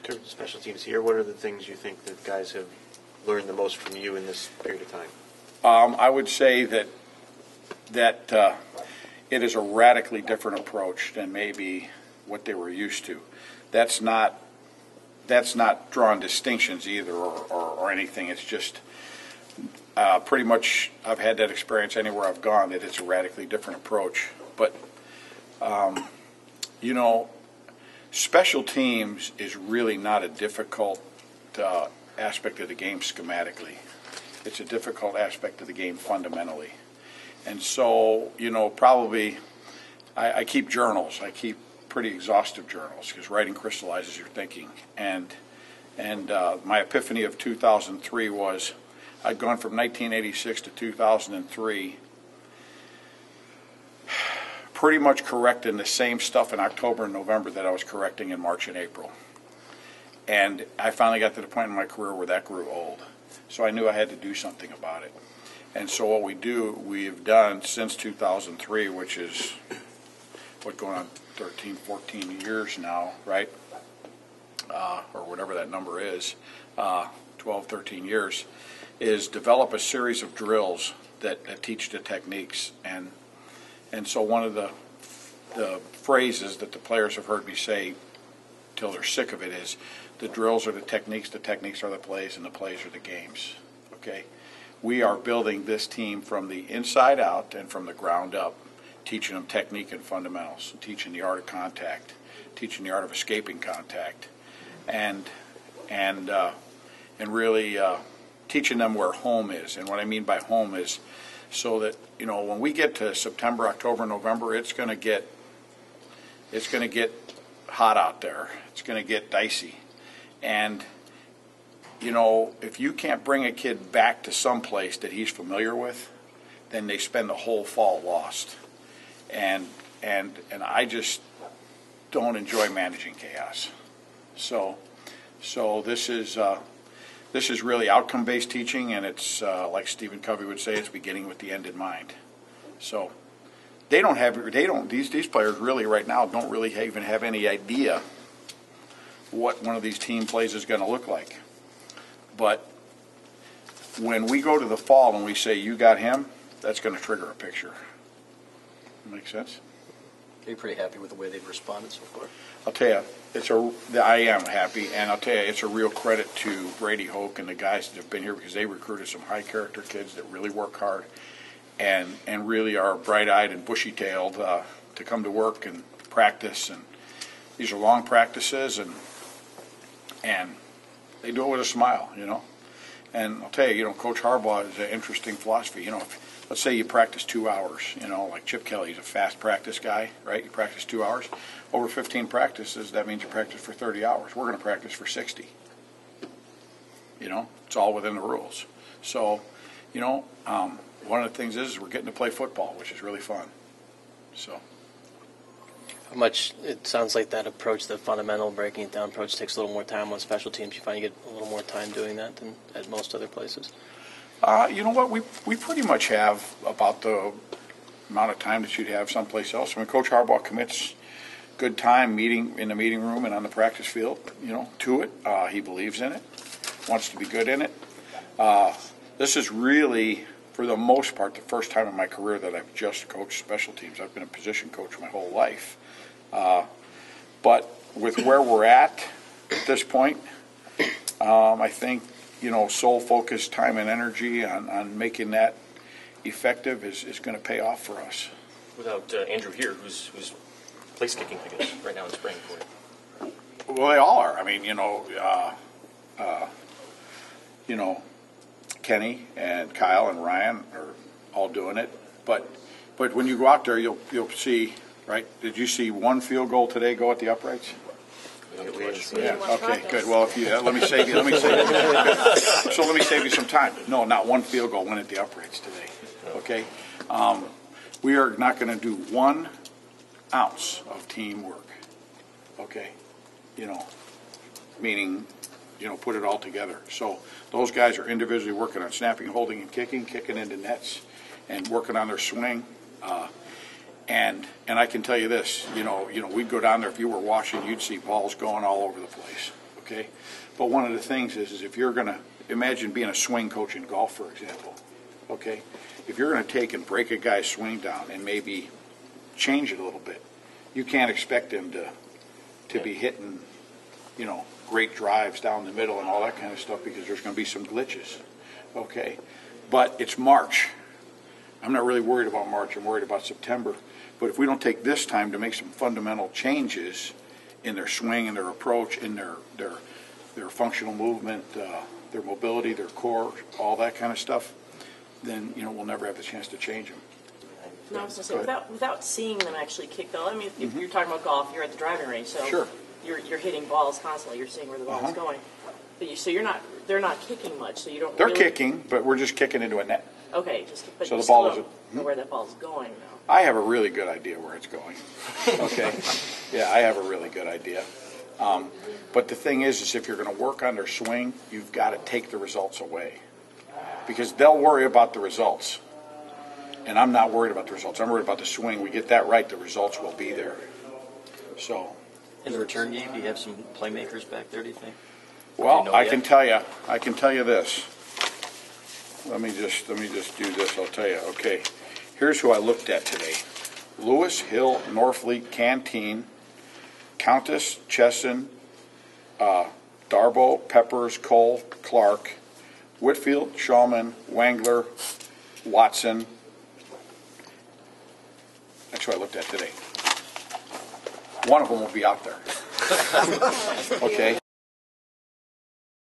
terms of special teams here, what are the things you think that guys have learned the most from you in this period of time? I would say that it is a radically different approach than maybe what they were used to. That's not drawing distinctions either or anything. It's just pretty much I've had that experience anywhere I've gone, that it's a radically different approach. But, special teams is really not a difficult aspect of the game schematically. It's a difficult aspect of the game fundamentally. And so, probably I keep journals. I keep pretty exhaustive journals because writing crystallizes your thinking. And my epiphany of 2003 was I'd gone from 1986 to 2003 pretty much correcting the same stuff in October and November that I was correcting in March and April. And I finally got to the point in my career where that grew old. So I knew I had to do something about it. And so what we've done since 2003, which is going on 13, 14 years now, right? Or whatever that number is, 12, 13 years, is develop a series of drills that teach the techniques. And so one of the phrases that the players have heard me say till they're sick of it is, the drills are the techniques are the plays, and the plays are the games. Okay? We are building this team from the inside out and from the ground up, teaching them technique and fundamentals, teaching the art of contact, teaching the art of escaping contact, and really teaching them where home is. And what I mean by home is so that when we get to September, October, November, it's going to get hot out there. It's going to get dicey. And, if you can't bring a kid back to some place that he's familiar with, then they spend the whole fall lost. And I just don't enjoy managing chaos. So this is really outcome-based teaching, and it's like Stephen Covey would say, it's beginning with the end in mind. So these players really right now don't really even have any idea what one of these team plays is going to look like. But when we go to the fall and we say, you got him, that's going to trigger a picture. Make sense? Are you pretty happy with the way they've responded so far? I'll tell you, I am happy, and I'll tell you, it's a real credit to Brady Hoke and the guys that have been here, because they recruited some high-character kids that really work hard and really are bright-eyed and bushy-tailed to come to work and practice. And these are long practices, and they do it with a smile, And I'll tell you, Coach Harbaugh has an interesting philosophy. Let's say you practice 2 hours, like Chip Kelly's a fast practice guy, right? You practice 2 hours. Over 15 practices, that means you practice for 30 hours. We're going to practice for 60. It's all within the rules. So, one of the things is we're getting to play football, which is really fun. So. How much, it sounds like that approach, the fundamental breaking it down approach, takes a little more time on special teams. You find you get a little more time doing that than at most other places? You know what? We pretty much have about the amount of time that you'd have someplace else. When Coach Harbaugh commits good time meeting in the meeting room and on the practice field, to it. He believes in it, wants to be good in it. This is really, for the most part, the first time in my career that I've just coached special teams. I've been a position coach my whole life. But with where we're at this point, I think, sole focus, time, and energy on making that effective is going to pay off for us. Without Andrew here, who's place kicking, I guess, right now in spring for you. Well, they all are. I mean, Kenny and Kyle and Ryan are all doing it. But when you go out there, you'll see. Right? Did you see one field goal today go at the uprights? Yeah. Okay. Good. Well, if you let me save you. So let me save you some time. No, not one field goal went at the uprights today. Okay. We are not going to do 1 ounce of teamwork. Okay. Meaning, put it all together. So those guys are individually working on snapping, holding, and kicking into nets, and working on their swing. And I can tell you this, we'd go down there, if you were watching, you'd see balls going all over the place, okay? But one of the things is if you're going to, imagine being a swing coach in golf, for example, okay? If you're going to take and break a guy's swing down and maybe change it a little bit, you can't expect him to be hitting, you know, great drives down the middle and all that kind of stuff because there's going to be some glitches, okay? But it's March. I'm not really worried about March. I'm worried about September. But if we don't take this time to make some fundamental changes in their swing and their approach, in their functional movement, their mobility, their core, all that kind of stuff, then, you know, we'll never have the chance to change them. No, I was going to say, without seeing them actually kick the ball, I mean, if you're talking about golf, you're at the driving range, so Sure. you're hitting balls constantly. You're seeing where the ball is going. But so they're not kicking much, so you don't They're really, kicking, but we're just kicking into a net. Okay, but So you the ball still is don't know where that ball's going, though. I have a really good idea where it's going. Okay? Yeah, I have a really good idea. But the thing is if you're going to work on their swing, you've got to take the results away. Because they'll worry about the results. And I'm not worried about the results. I'm worried about the swing. We get that right, the results will be there. So, In the return game, do you have some playmakers back there, do you think? well, Do you know I yet? can tell you this. Let me just do this. I'll tell you. Okay, here's who I looked at today: Lewis, Hill, Norfleet, Canteen, Countess, Chesson, Darbo, Peppers, Cole, Clark, Whitfield, Shawman, Wangler, Watson. That's who I looked at today. One of them will be out there. Okay.